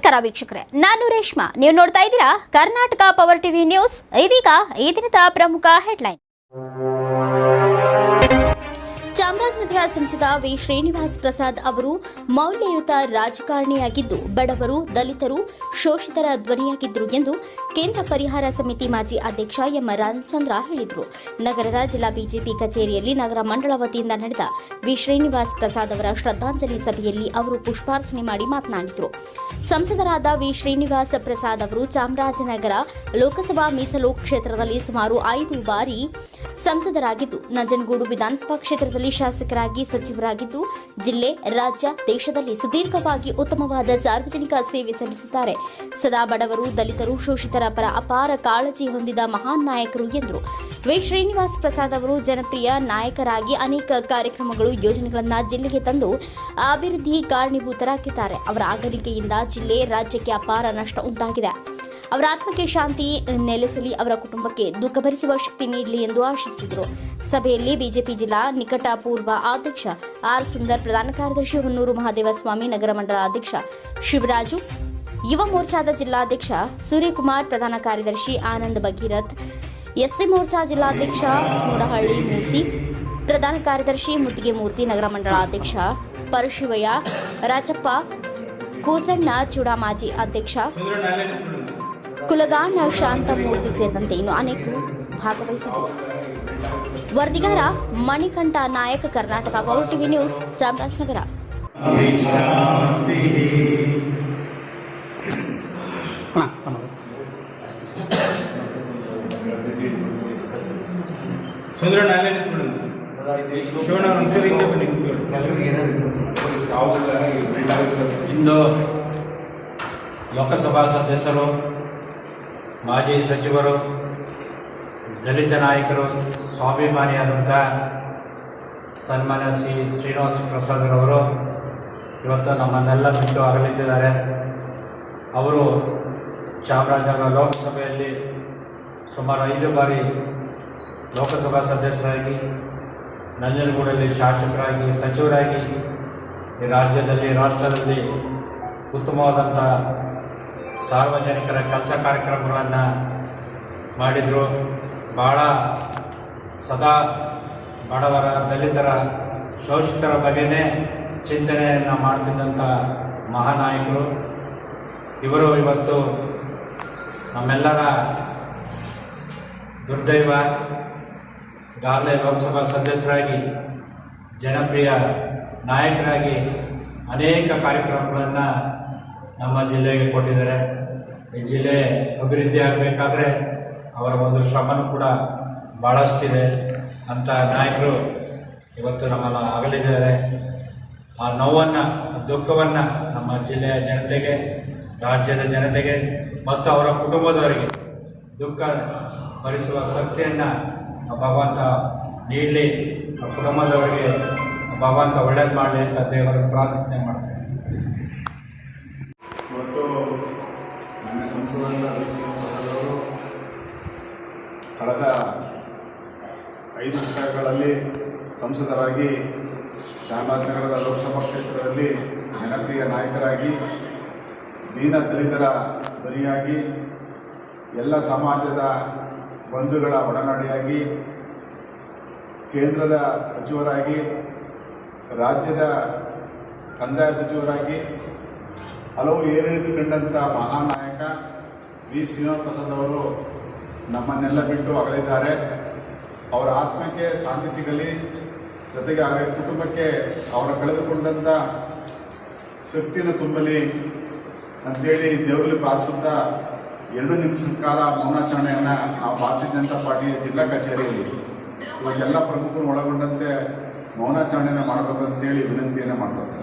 ನಮಸ್ಕಾರ ವೀಕ್ಷಕರೇ, ನಾನು ರೇಷ್ಮಾ. ನೀವು ನೋಡ್ತಾ ಇದ್ದೀರಾ ಕರ್ನಾಟಕ ಪವರ್ ಟಿವಿ ನ್ಯೂಸ್. ಇದೀಗ ಈ ದಿನದ ಪ್ರಮುಖ ಹೆಡ್ಲೈನ್. ಚಾಮರಾಜನಗರ ಸಂಸದ ವಿ ಶ್ರೀನಿವಾಸ್ ಪ್ರಸಾದ್ ಅವರು ಮೌಲ್ಯಯುತ ರಾಜಕಾರಣಿಯಾಗಿದ್ದು ಬಡವರು, ದಲಿತರು, ಶೋಷಿತರ ಧ್ವನಿಯಾಗಿದ್ದರು ಎಂದು ಕೇಂದ್ರ ಪರಿಹಾರ ಸಮಿತಿ ಮಾಜಿ ಅಧ್ಯಕ್ಷ ಎಂ ರಾಮಚಂದ್ರ ಹೇಳಿದರು. ನಗರದ ಜಿಲ್ಲಾ ಬಿಜೆಪಿ ಕಚೇರಿಯಲ್ಲಿ ನಗರ ಮಂಡಳ ವತಿಯಿಂದ ನಡೆದ ವಿ ಶ್ರೀನಿವಾಸ್ ಪ್ರಸಾದ್ ಅವರ ಶ್ರದ್ಧಾಂಜಲಿ ಸಭೆಯಲ್ಲಿ ಅವರು ಪುಷ್ಪಾರ್ಚನೆ ಮಾಡಿ ಮಾತನಾಡಿದರು. ಸಂಸದರಾದ ವಿ ಶ್ರೀನಿವಾಸ್ ಪ್ರಸಾದ್ ಅವರು ಚಾಮರಾಜನಗರ ಲೋಕಸಭಾ ಮೀಸಲು ಕ್ಷೇತ್ರದಲ್ಲಿ ಸುಮಾರು 5 ಬಾರಿ ಸಂಸದರಾಗಿದ್ದು, ನಂಜನಗೂಡು ವಿಧಾನಸಭಾ ಕ್ಷೇತ್ರದಲ್ಲಿ ಶಾಸಕರಾಗಿ ಸಚಿವರಾಗಿದ್ದು, ಜಿಲ್ಲೆ, ರಾಜ್ಯ, ದೇಶದಲ್ಲಿ ಸುದೀರ್ಘವಾಗಿ ಉತ್ತಮವಾದ ಸಾರ್ವಜನಿಕ ಸೇವೆ ಸಲ್ಲಿಸಿದ್ದಾರೆ. ಸದಾ ಬಡವರು, ದಲಿತರು, ಶೋಷಿತರ ಪರ ಅಪಾರ ಕಾಳಜಿ ಹೊಂದಿದ ಮಹಾನ್ ನಾಯಕರು ಎಂದರು. ವಿ ಶ್ರೀನಿವಾಸ್ ಪ್ರಸಾದ್ ಅವರು ಜನಪ್ರಿಯ ನಾಯಕರಾಗಿ ಅನೇಕ ಕಾರ್ಯಕ್ರಮಗಳು, ಯೋಜನೆಗಳನ್ನು ಜಿಲ್ಲೆಗೆ ತಂದು ಅಭಿವೃದ್ಧಿ ಕಾರಣೀಭೂತರಾಗಿದ್ದಾರೆ. ಅವರ ಅಗಲಿಕೆಯಿಂದ ಜಿಲ್ಲೆ, ರಾಜ್ಯಕ್ಕೆ ಅಪಾರ ನಷ್ಟ ಉಂಟಾಗಿದೆ. ಅವರ ಆತ್ಮಕ್ಕೆ ಶಾಂತಿ ನೆಲೆಸಲಿ, ಅವರ ಕುಟುಂಬಕ್ಕೆ ದುಃಖ ಭರಿಸುವ ಶಕ್ತಿ ನೀಡಲಿ ಎಂದು ಆಶಿಸಿದರು. ಸಭೆಯಲ್ಲಿ ಬಿಜೆಪಿ ಜಿಲ್ಲಾ ನಿಕಟ ಪೂರ್ವ ಅಧ್ಯಕ್ಷ ಆರ್ ಸುಂದರ್, ಪ್ರಧಾನ ಕಾರ್ಯದರ್ಶಿ ಹೊನ್ನೂರು ಮಹಾದೇವಸ್ವಾಮಿ, ನಗರ ಮಂಡಲ ಅಧ್ಯಕ್ಷ ಶಿವರಾಜು, ಯುವ ಮೋರ್ಚಾದ ಜಿಲ್ಲಾಧ್ಯಕ್ಷ ಸೂರ್ಯಕುಮಾರ್, ಪ್ರಧಾನ ಕಾರ್ಯದರ್ಶಿ ಆನಂದ್ ಭಗೀರಥ್, ಎಸ್ಸಿ ಮೋರ್ಚಾ ಜಿಲ್ಲಾಧ್ಯಕ್ಷ ಮೂಡಹಳ್ಳಿ ಮೂರ್ತಿ, ಪ್ರಧಾನ ಕಾರ್ಯದರ್ಶಿ ಮುತ್ತಿಗೆ ಮೂರ್ತಿ, ನಗರ ಮಂಡಲ ಅಧ್ಯಕ್ಷ ಪರಶಿವಯ್ಯ, ರಾಜಪ್ಪ ಕೂಸಣ್ಣ, ಚೂಡಾ ಮಾಜಿ ಅಧ್ಯಕ್ಷ ಕುಲಗಾನ ಶಾಂತಮೂರ್ತಿ ಸೇರಿದಂತೆ ಇನ್ನು ಅನೇಕರು ಭಾಗವಹಿಸಿದ್ದರು. ವರದಿಗಾರ Manikantha Nayak, Karnataka power TV news, Chamarajanagar. ಇಂದು ಲೋಕಸಭಾ ಸದಸ್ಯರು, ಮಾಜಿ ಸಚಿವರು, ದಲಿತ ನಾಯಕರು, ಸ್ವಾಭಿಮಾನಿಯಾದಂಥ ಸನ್ಮಾನ್ಯ ಶ್ರೀನಿವಾಸ ಪ್ರಸಾದ್ರವರು ಇವತ್ತು ನಮ್ಮನ್ನೆಲ್ಲ ಬಿಟ್ಟು ಅಗಲಿದ್ದಾರೆ. ಅವರು ಚಾಮರಾಜನಗರ ಲೋಕಸಭೆಯಲ್ಲಿ ಸುಮಾರು 5 ಬಾರಿ ಲೋಕಸಭಾ ಸದಸ್ಯರಾಗಿ, ನಂಜನಗೂಡಲ್ಲಿ ಶಾಸಕರಾಗಿ, ಸಚಿವರಾಗಿ, ಈ ರಾಜ್ಯದಲ್ಲಿ, ರಾಷ್ಟ್ರದಲ್ಲಿ ಉತ್ತಮವಾದಂಥ ಸಾರ್ವಜನಿಕರ ಕೆಲಸ ಕಾರ್ಯಕ್ರಮಗಳನ್ನು ಮಾಡಿದರು. ಭಾಳ ಸದಾ ಬಡವರ, ದಲಿತರ, ಶೋಷಿತರ ಬಗ್ಗೆನೇ ಚಿಂತನೆಯನ್ನು ಮಾಡ್ತಿದ್ದಂಥ ಮಹಾನಾಯಕರು ಇವರು. ಇವತ್ತು ನಮ್ಮೆಲ್ಲರ ದುರ್ದೈವ. ಈಗಾಗಲೇ ಲೋಕಸಭಾ ಸದಸ್ಯರಾಗಿ, ಜನಪ್ರಿಯ ನಾಯಕರಾಗಿ ಅನೇಕ ಕಾರ್ಯಕ್ರಮಗಳನ್ನು ನಮ್ಮ ಜಿಲ್ಲೆಗೆ ಕೊಟ್ಟಿದ್ದಾರೆ. ಈ ಜಿಲ್ಲೆ ಅಭಿವೃದ್ಧಿ ಆಗಬೇಕಾದ್ರೆ ಅವರ ಒಂದು ಶ್ರಮನೂ ಕೂಡ ಭಾಳಷ್ಟಿದೆ. ಅಂಥ ನಾಯಕರು ಇವತ್ತು ನಮ್ಮನ್ನು ಅಗಲಿದ್ದಾರೆ. ಆ ನೋವನ್ನು, ಆ ದುಃಖವನ್ನು ನಮ್ಮ ಜಿಲ್ಲೆಯ ಜನತೆಗೆ, ರಾಜ್ಯದ ಜನತೆಗೆ ಮತ್ತು ಅವರ ಕುಟುಂಬದವರಿಗೆ ದುಃಖ ಭರಿಸುವ ಶಕ್ತಿಯನ್ನು ಭಗವಂತ ನೀಡಲಿ. ಆ ಕುಟುಂಬದವರಿಗೆ ಭಗವಂತ ಒಳ್ಳೇದು ಮಾಡಲಿ ಅಂತ ದೇವರನ್ನು ಪ್ರಾರ್ಥನೆ ಮಾಡ್ತೇನೆ. ಇವತ್ತು ನನ್ನ ಸಂಸದರಾದ ವಿ ಶ್ರೀನಿವಾಸ್ ಅವರು ಕಳೆದ 5 ದಶಕಗಳಲ್ಲಿ ಸಂಸದರಾಗಿ, ಚಾಮರಾಜನಗರದ ಲೋಕಸಭಾ ಕ್ಷೇತ್ರದಲ್ಲಿ ಜನಪ್ರಿಯ ನಾಯಕರಾಗಿ, ದೀನ ದಲಿತರ ಧ್ವನಿಯಾಗಿ, ಎಲ್ಲ ಸಮಾಜದ ಬಂಧುಗಳ ಒಡನಾಡಿಯಾಗಿ, ಕೇಂದ್ರದ ಸಚಿವರಾಗಿ, ರಾಜ್ಯದ ಕಂದಾಯ ಸಚಿವರಾಗಿ ಹಲವು ಏರಿಳಿದು ಕಂಡಂಥ ಮಹಾನ್ ನಾಯಕ ವಿ ಶ್ರೀನಿವಾಸ ಪ್ರಸಾದ್ ಅವರು ನಮ್ಮನ್ನೆಲ್ಲ ಬಿಟ್ಟು ಅಗಲಿದ್ದಾರೆ. ಅವರ ಆತ್ಮಕ್ಕೆ ಶಾಂತಿ ಸಿಗಲಿ, ಜೊತೆಗೆ ಅವರ ಕುಟುಂಬಕ್ಕೆ ಅವರ ಕಳೆದುಕೊಂಡಂಥ ಶಕ್ತಿಯನ್ನು ತುಂಬಲಿ ಅಂತೇಳಿ ದೇವರಲ್ಲಿ ಪ್ರಾರ್ಥಿಸುತ್ತಾ 2 ನಿಮಿಷದ ಕಾಲ ಮೌನಾಚರಣೆಯನ್ನು ನಾವು ಭಾರತೀಯ ಜನತಾ ಪಾರ್ಟಿಯ ಜಿಲ್ಲಾ ಕಚೇರಿಯಲ್ಲಿ ಇವತ್ತೆಲ್ಲ ಪ್ರಮುಖರು ಒಳಗೊಂಡಂತೆ ಮೌನಾಚರಣೆಯನ್ನು ಮಾಡಬೇಕಂತೇಳಿ ವಿನಂತಿಯನ್ನು ಮಾಡಬೇಕು.